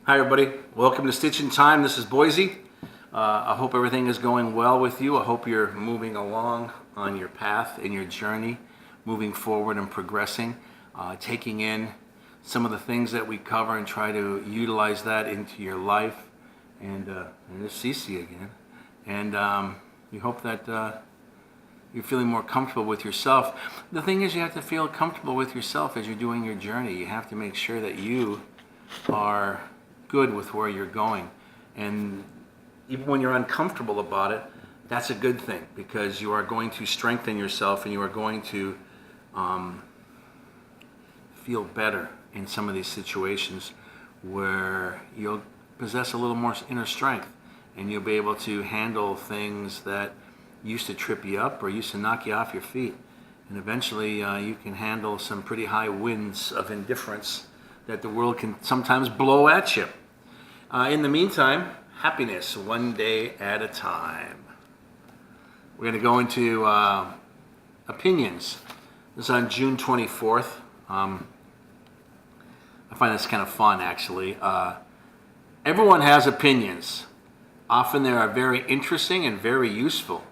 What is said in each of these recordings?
Hi everybody, welcome to Stitch in Time. This is Boysie. I hope everything is going well with you. I hope you're moving along on your path in your journey, moving forward and progressing, taking in some of the things that we cover and try to utilize that into your life. And it's Cece again. And we hope that you're feeling more comfortable with yourself. The thing is, you have to feel comfortable with yourself as you're doing your journey. You have to make sure that you are good with where you're going. And even when you're uncomfortable about it, that's a good thing, because you are going to strengthen yourself and you are going to feel better in some of these situations where you'll possess a little more inner strength and you'll be able to handle things that used to trip you up or used to knock you off your feet. And eventually you can handle some pretty high winds of indifference that the world can sometimes blow at you. In the meantime, happiness one day at a time. We're going to go into opinions. This is on June 24th. I find this kind of fun, actually. Everyone has opinions. Often they are very interesting and very useful.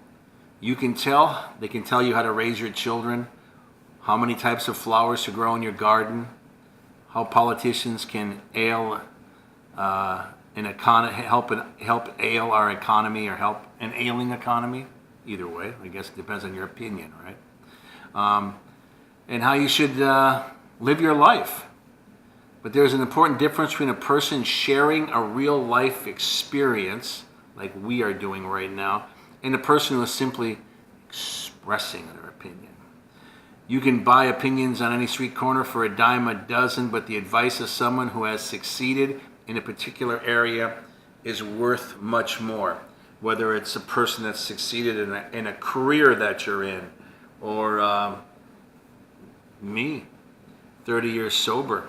They can tell you how to raise your children, how many types of flowers to grow in your garden, how politicians can help ail our economy or help an ailing economy. Either way, I guess it depends on your opinion, right? And how you should live your life. But there's an important difference between a person sharing a real life experience, like we are doing right now, and a person who is simply expressing their opinion. You can buy opinions on any street corner for a dime a dozen, but the advice of someone who has succeeded in a particular area is worth much more. Whether it's a person that's succeeded in a career that you're in, or me, 30 years sober.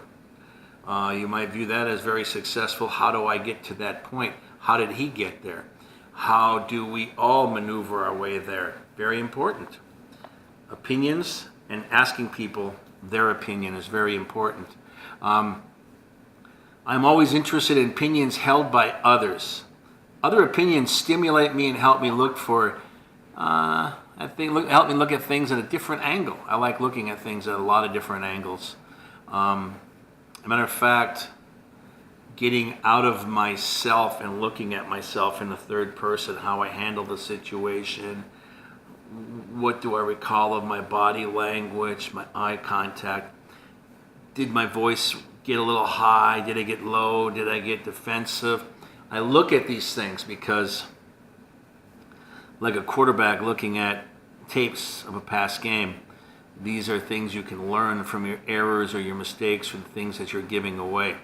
You might view that as very successful. How do I get to that point? How did he get there? How do we all maneuver our way there? Very important. Opinions and asking people their opinion is very important. I'm always interested in opinions held by others. Other opinions stimulate me and help me look at things at a different angle. I like looking at things at a lot of different angles. As a matter of fact, getting out of myself and looking at myself in the third person, how I handle the situation, what do I recall of my body language, my eye contact, did my voice get a little high, did it get low, did I get defensive? I look at these things because, like a quarterback looking at tapes of a past game, these are things you can learn from your errors or your mistakes, from things that you're giving away.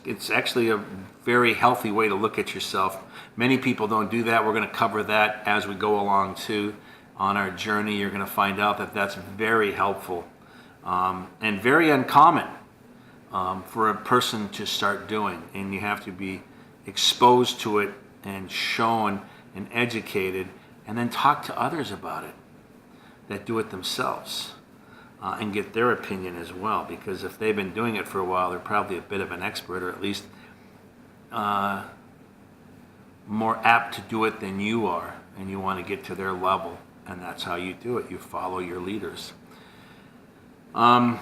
It's actually a very healthy way to look at yourself. Many people don't do that. We're going to cover that as we go along too. On our journey, you're going to find out that that's very helpful and very uncommon for a person to start doing. And you have to be exposed to it and shown and educated, and then talk to others about it that do it themselves. And get their opinion as well, because if they've been doing it for a while, they're probably a bit of an expert, or at least more apt to do it than you are, and you want to get to their level, and that's how you do it. You follow your leaders. But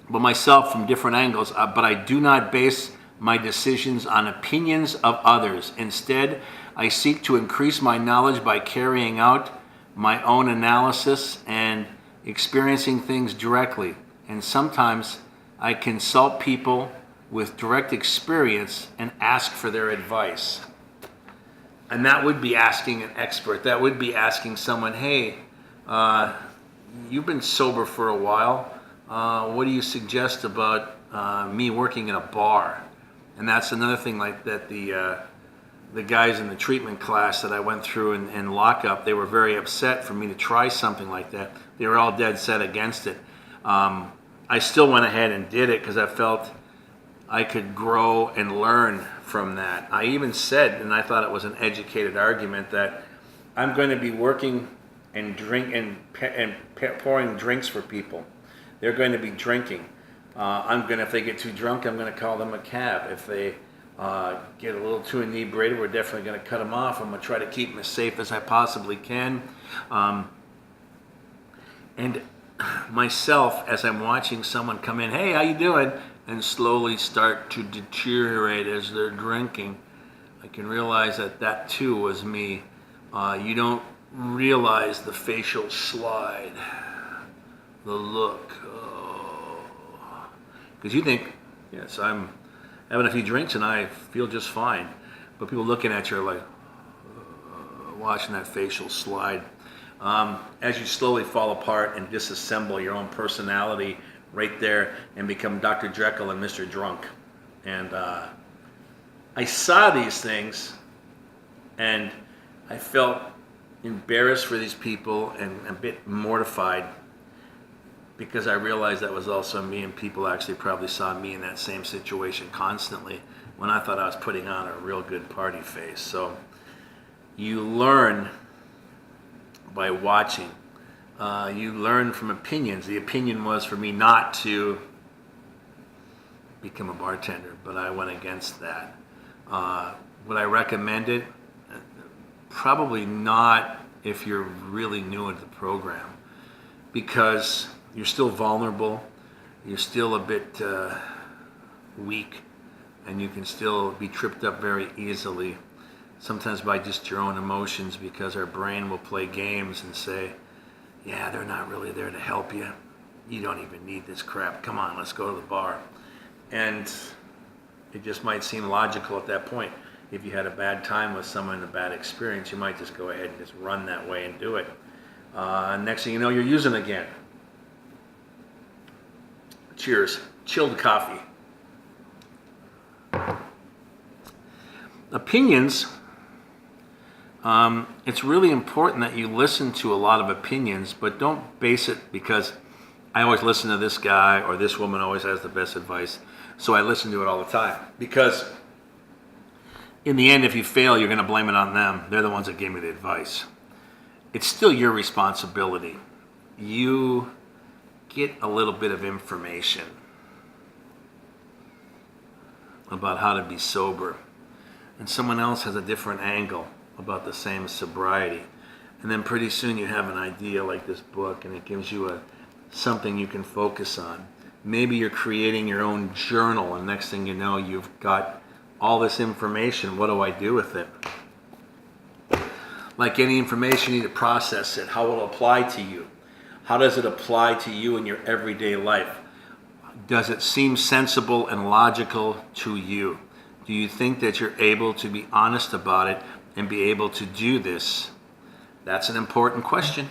myself, from different angles, but I do not base my decisions on opinions of others. Instead, I seek to increase my knowledge by carrying out my own analysis and experiencing things directly. And sometimes I consult people with direct experience and ask for their advice. And that would be asking an expert. That would be asking someone, hey, you've been sober for a while. What do you suggest about me working in a bar? And that's another thing like that the guys in the treatment class that I went through in lockup, they were very upset for me to try something like that. They were all dead set against it. I still went ahead and did it because I felt I could grow and learn from that. I even said, and I thought it was an educated argument, that I'm going to be working and pouring drinks for people. They're going to be drinking. If they get too drunk, I'm going to call them a cab. If they get a little too inebriated, we're definitely going to cut them off. I'm going to try to keep them as safe as I possibly can. And myself, as I'm watching someone come in, hey, how you doing? And slowly start to deteriorate as they're drinking, I can realize that that too was me. You don't realize the facial slide, the look, because you think, yes, I'm having a few drinks and I feel just fine. But people looking at you are like, watching that facial slide. As you slowly fall apart and disassemble your own personality right there and become Dr. Jekyll and Mr. Drunk. And I saw these things and I felt embarrassed for these people and a bit mortified, because I realized that was also me, and people actually probably saw me in that same situation constantly when I thought I was putting on a real good party face. So you learn by watching. You learn from opinions. The opinion was for me not to become a bartender, but I went against that. Would I recommend it? Probably not if you're really new into the program, because you're still vulnerable, you're still a bit weak, and you can still be tripped up very easily, sometimes by just your own emotions, because our brain will play games and say, yeah, they're not really there to help you. You don't even need this crap. Come on, let's go to the bar. And it just might seem logical at that point. If you had a bad time with someone, a bad experience, you might just go ahead and just run that way and do it. Next thing you know, you're using again. Cheers. Chilled coffee. Opinions. It's really important that you listen to a lot of opinions, but don't base it because I always listen to this guy or this woman always has the best advice, so I listen to it all the time. Because in the end, if you fail, you're going to blame it on them. They're the ones that gave me the advice. It's still your responsibility. You get a little bit of information about how to be sober, and someone else has a different angle about the same sobriety, and then pretty soon you have an idea like this book, and it gives you something you can focus on. Maybe you're creating your own journal, and next thing you know, you've got all this information. What do I do with it? Like any information, you need to process it. How will it apply to you? How does it apply to you in your everyday life? Does it seem sensible and logical to you? Do you think that you're able to be honest about it and be able to do this? That's an important question.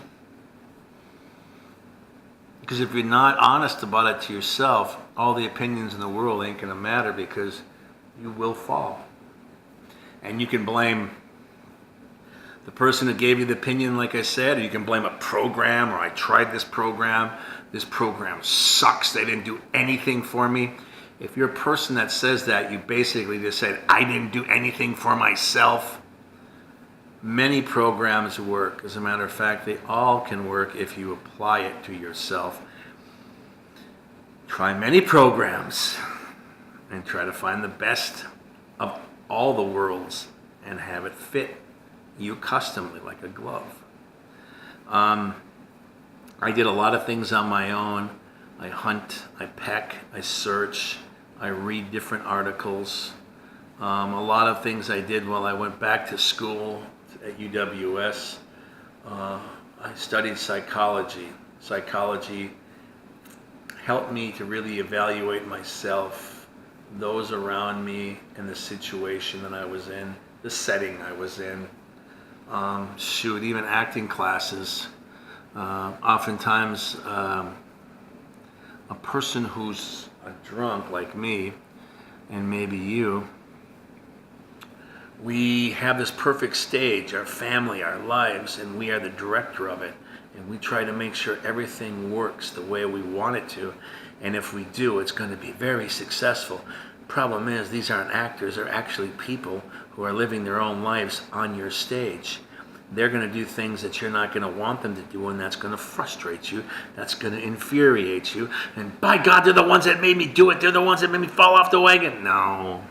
Because if you're not honest about it to yourself, all the opinions in the world ain't going to matter, because you will fall. And you can blame the person who gave you the opinion, like I said, or you can blame a program, or I tried this program sucks, they didn't do anything for me. If you're a person that says that, you basically just said, I didn't do anything for myself. Many programs work. As a matter of fact, they all can work if you apply it to yourself. Try many programs and try to find the best of all the worlds and have it fit you customly like a glove. I did a lot of things on my own. I hunt, I peck, I search, I read different articles. A lot of things I did while I went back to school at UWS. I studied psychology. Psychology helped me to really evaluate myself, those around me, and the situation that I was in, the setting I was in. Even acting classes. Oftentimes, a person who's a drunk like me, and maybe you, we have this perfect stage, our family, our lives, and we are the director of it. And we try to make sure everything works the way we want it to. And if we do, it's going to be very successful. Problem is, these aren't actors, they're actually people who are living their own lives on your stage. they're going to do things that you're not going to want them to do, and that's going to frustrate you. That's going to infuriate you. And by God, they're the ones that made me do it. They're the ones that made me fall off the wagon. No.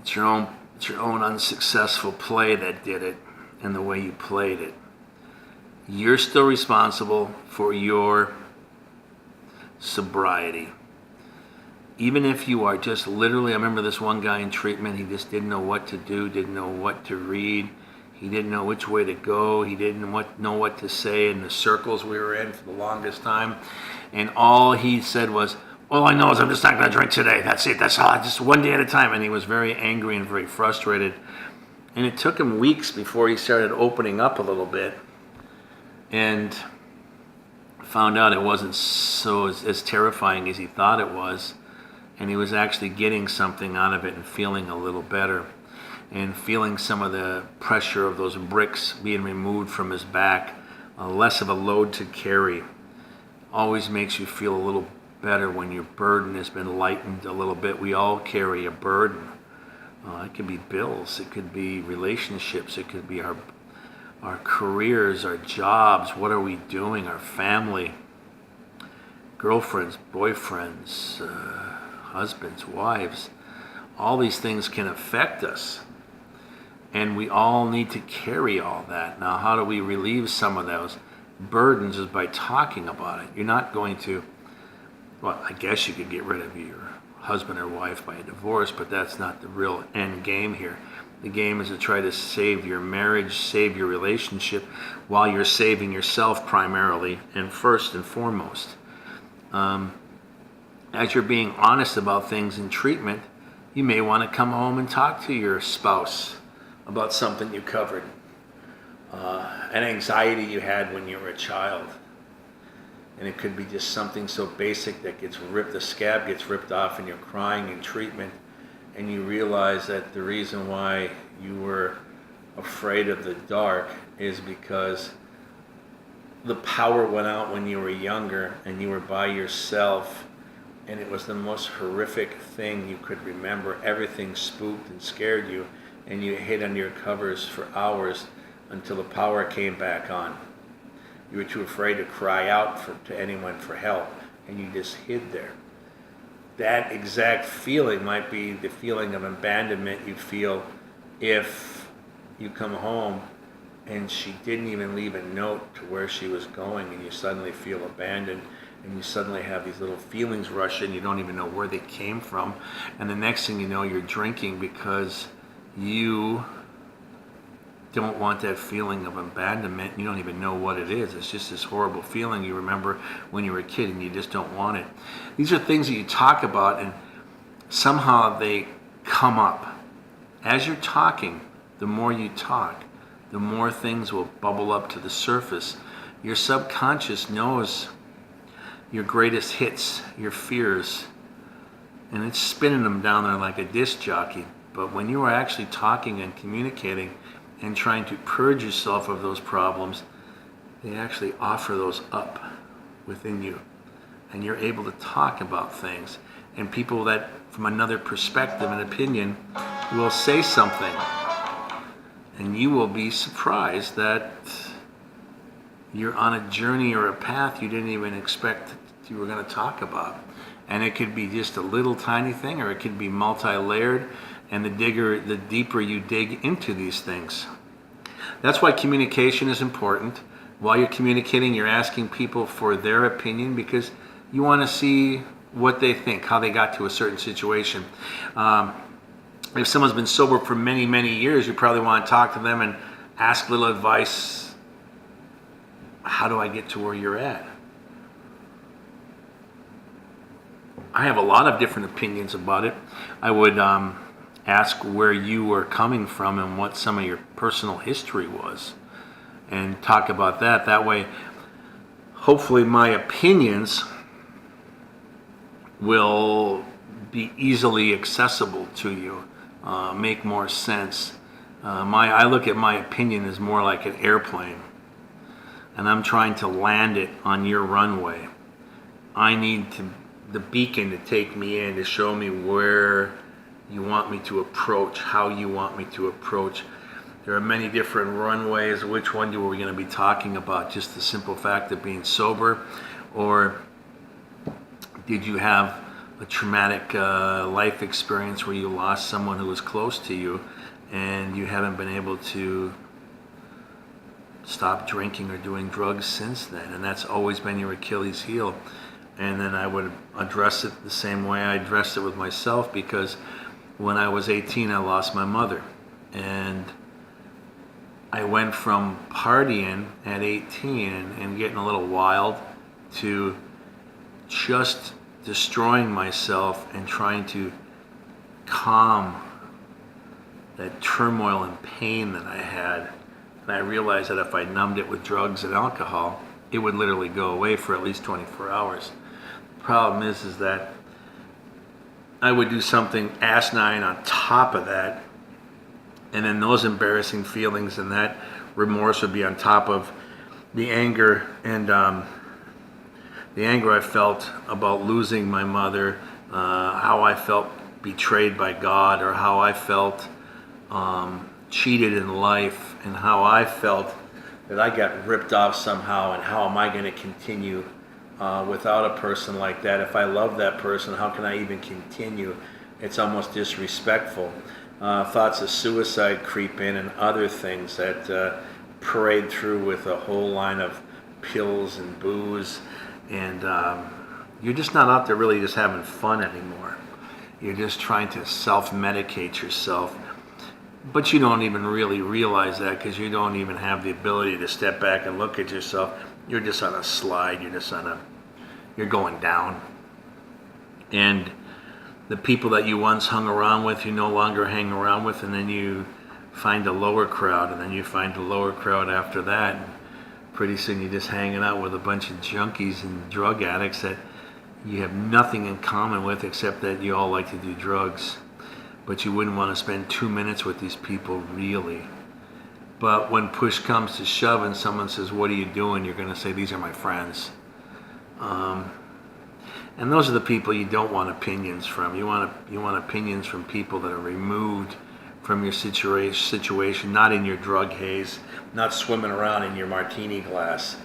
It's your own unsuccessful play that did it, and the way you played it. You're still responsible for your sobriety. Even if you are just literally, I remember this one guy in treatment, he just didn't know what to do, didn't know what to read. He didn't know which way to go. He didn't know what to say in the circles we were in for the longest time. And all he said was, all I know is I'm just not going to drink today. That's it. That's all. Just one day at a time. And he was very angry and very frustrated. And it took him weeks before he started opening up a little bit. And found out it wasn't so as terrifying as he thought it was. And he was actually getting something out of it and feeling a little better. And feeling some of the pressure of those bricks being removed from his back. Less of a load to carry. Always makes you feel a little better when your burden has been lightened a little bit. We all carry a burden. It could be bills. It could be relationships. It could be our careers, our jobs. What are we doing? Our family. Girlfriends, boyfriends, husbands, wives. All these things can affect us. And we all need to carry all that. Now, how do we relieve some of those burdens? Is by talking about it. You're not going to, well, I guess you could get rid of your husband or wife by a divorce, but that's not the real end game here. The game is to try to save your marriage, save your relationship, while you're saving yourself primarily and first and foremost. As you're being honest about things in treatment, you may want to come home and talk to your spouse about something you covered. An anxiety you had when you were a child. And it could be just something so basic that gets ripped, the scab gets ripped off and you're crying in treatment, and you realize that the reason why you were afraid of the dark is because the power went out when you were younger and you were by yourself, and it was the most horrific thing you could remember. Everything spooked and scared you, and you hid under your covers for hours until the power came back on. You were too afraid to cry out to anyone for help, and you just hid there. That exact feeling might be the feeling of abandonment you feel if you come home and she didn't even leave a note to where she was going, and you suddenly feel abandoned, and you suddenly have these little feelings rush in. You don't even know where they came from, and the next thing you know, you're drinking because you don't want that feeling of abandonment. You don't even know what it is. It's just this horrible feeling you remember when you were a kid, and you just don't want it. These are things that you talk about, and somehow they come up. As you're talking, the more you talk, the more things will bubble up to the surface. Your subconscious knows your greatest hits, your fears, and it's spinning them down there like a disc jockey. But when you are actually talking and communicating and trying to purge yourself of those problems, they actually offer those up within you. And you're able to talk about things. And people that, from another perspective and opinion, will say something. And you will be surprised that you're on a journey or a path you didn't even expect you were going to talk about. And it could be just a little tiny thing, or it could be multi-layered. And the deeper you dig into these things. That's why communication is important. While you're communicating, you're asking people for their opinion, because you want to see what they think, how they got to a certain situation. If someone's been sober for many, many years, you probably want to talk to them and ask a little advice. How do I get to where you're at? I have a lot of different opinions about it. I would ask where you were coming from and what some of your personal history was, and talk about that. That way, hopefully my opinions will be easily accessible to you, make more sense. I look at my opinion as more like an airplane, and I'm trying to land it on your runway. I need the beacon to take me in, to show me where you want me to approach, how you want me to approach. There are many different runways. Which one are we going to be talking about? Just the simple fact of being sober, or did you have a traumatic life experience where you lost someone who was close to you and you haven't been able to stop drinking or doing drugs since then, and that's always been your Achilles heel? And then I would address it the same way I addressed it with myself, because when I was 18 I lost my mother, and I went from partying at 18 and getting a little wild to just destroying myself and trying to calm that turmoil and pain that I had. And I realized that if I numbed it with drugs and alcohol, it would literally go away for at least 24 hours. The problem is that I would do something asinine on top of that, and then those embarrassing feelings and that remorse would be on top of the anger and the anger I felt about losing my mother, how I felt betrayed by God, or how I felt cheated in life, and how I felt that I got ripped off somehow, and how am I going to continue without a person like that? If I love that person, how can I even continue? It's almost disrespectful. Thoughts of suicide creep in, and other things that parade through with a whole line of pills and booze, and you're just not out there really just having fun anymore. You're just trying to self-medicate yourself, but you don't even really realize that, because you don't even have the ability to step back and look at yourself. You're just on a slide. You're going down, and the people that you once hung around with, you no longer hang around with, and then you find a lower crowd, and then you find a lower crowd after that, and pretty soon you're just hanging out with a bunch of junkies and drug addicts that you have nothing in common with except that you all like to do drugs. But you wouldn't want to spend 2 minutes with these people, really. But when push comes to shove and someone says, "What are you doing?" you're going to say, "These are my friends." And those are the people you don't want opinions from. You want opinions from people that are removed from your situation, not in your drug haze, not swimming around in your martini glass.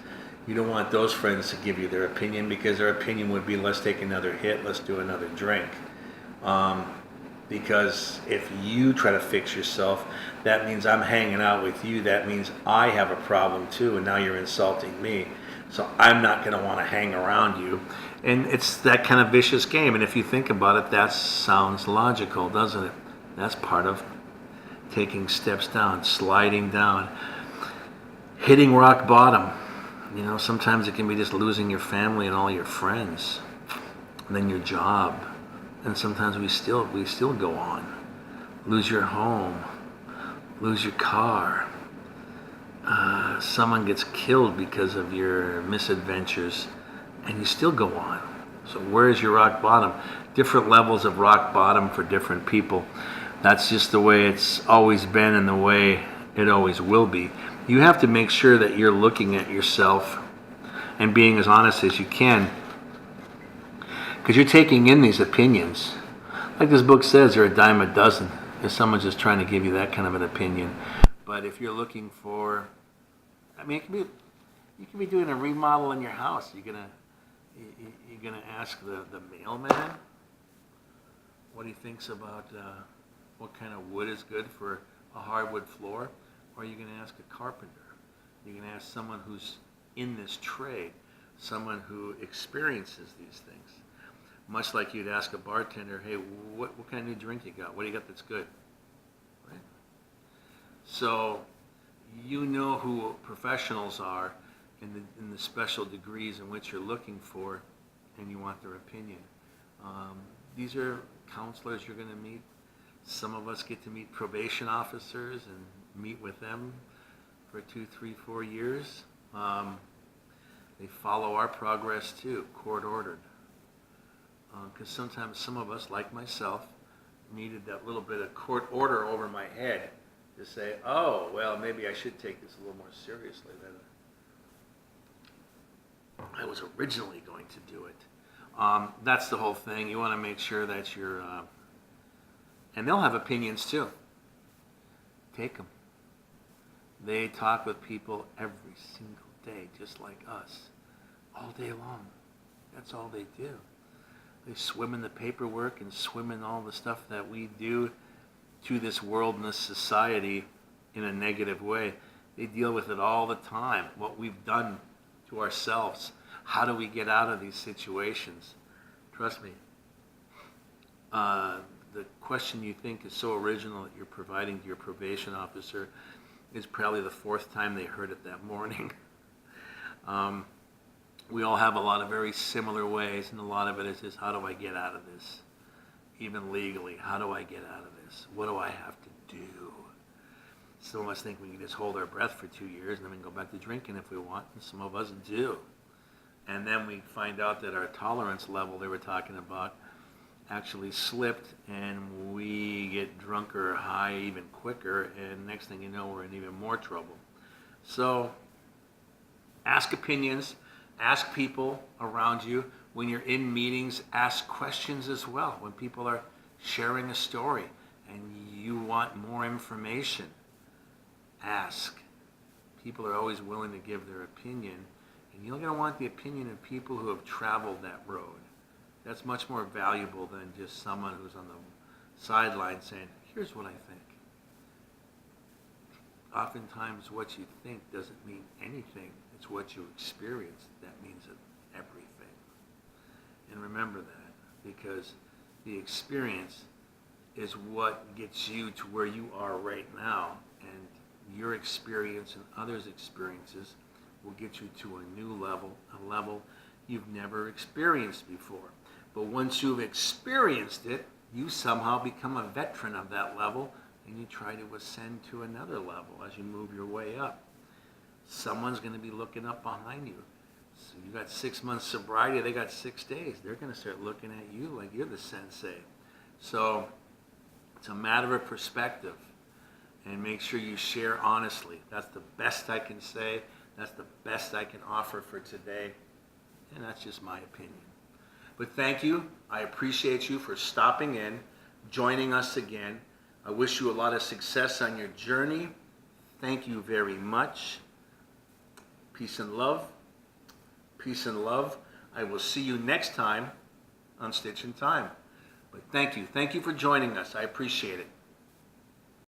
You don't want those friends to give you their opinion, because their opinion would be, let's take another hit, let's do another drink. Because if you try to fix yourself, that means I'm hanging out with you. That means I have a problem too, and now you're insulting me. So I'm not going to want to hang around you. And it's that kind of vicious game. And if you think about it, that sounds logical, doesn't it? That's part of taking steps down, sliding down, hitting rock bottom. You know, sometimes it can be just losing your family and all your friends, and then your job. And sometimes we still go on. Lose your home, lose your car. Someone gets killed because of your misadventures, and you still go on. So where's your rock bottom? Different levels of rock bottom for different people. That's just the way it's always been and the way it always will be. You have to make sure that you're looking at yourself and being as honest as you can, because you're taking in these opinions. Like this book says, they're a dime a dozen if someone's just trying to give you that kind of an opinion. But if you're looking for, I mean, you can be doing a remodel in your house. You're gonna ask the mailman what he thinks about what kind of wood is good for a hardwood floor, or you're gonna ask a carpenter. You're gonna ask someone who's in this trade, someone who experiences these things. Much like you'd ask a bartender, "Hey, what kind of new drink you got? What do you got that's good?" Right? So you know who professionals are in the special degrees in which you're looking for, and you want their opinion. These are counselors you're going to meet. Some of us get to meet probation officers and meet with them for 2, 3, 4 years. They follow our progress too, court ordered. Because sometimes some of us, like myself, needed that little bit of court order over my head to say, "Oh, well, maybe I should take this a little more seriously than I was originally going to do it." That's the whole thing. You want to make sure that you're, and they'll have opinions too. Take them. They talk with people every single day, just like us, all day long. That's all they do. They swim in the paperwork and swim in all the stuff that we do to this world and this society in a negative way. They deal with it all the time, what we've done to ourselves. How do we get out of these situations? Trust me, the question you think is so original that you're providing to your probation officer is probably the fourth time they heard it that morning. We all have a lot of very similar ways, and a lot of it is just, how do I get out of this? Even legally, how do I get out of this? What do I have to do? Some of us think we can just hold our breath for 2 years and then we can go back to drinking if we want, and some of us do. And then we find out that our tolerance level they were talking about actually slipped, and we get drunker or high even quicker, and next thing you know, we're in even more trouble. So ask opinions, ask people around you. When you're in meetings, ask questions as well. When people are sharing a story and you want more information, ask. People are always willing to give their opinion, and you're going to want the opinion of people who have traveled that road. That's much more valuable than just someone who's on the sideline saying, here's what I think. Oftentimes what you think doesn't mean anything. It's what you experience that means everything. And remember that, because the experience is what gets you to where you are right now, and your experience and others' experiences will get you to a new level, a level you've never experienced before. But once you've experienced it, you somehow become a veteran of that level, and you try to ascend to another level as you move your way up. Someone's going to be looking up behind you. So you got 6 months sobriety, they got 6 days. They're going to start looking at you like you're the sensei. So it's a matter of perspective, and make sure you share honestly. That's the best I can say. That's the best I can offer for today, and that's just my opinion. But thank you. I appreciate you for stopping in, joining us again. I wish you a lot of success on your journey. Thank you very much. Peace and love. Peace and love. I will see you next time on Stitch in Time. But thank you. Thank you for joining us. I appreciate it.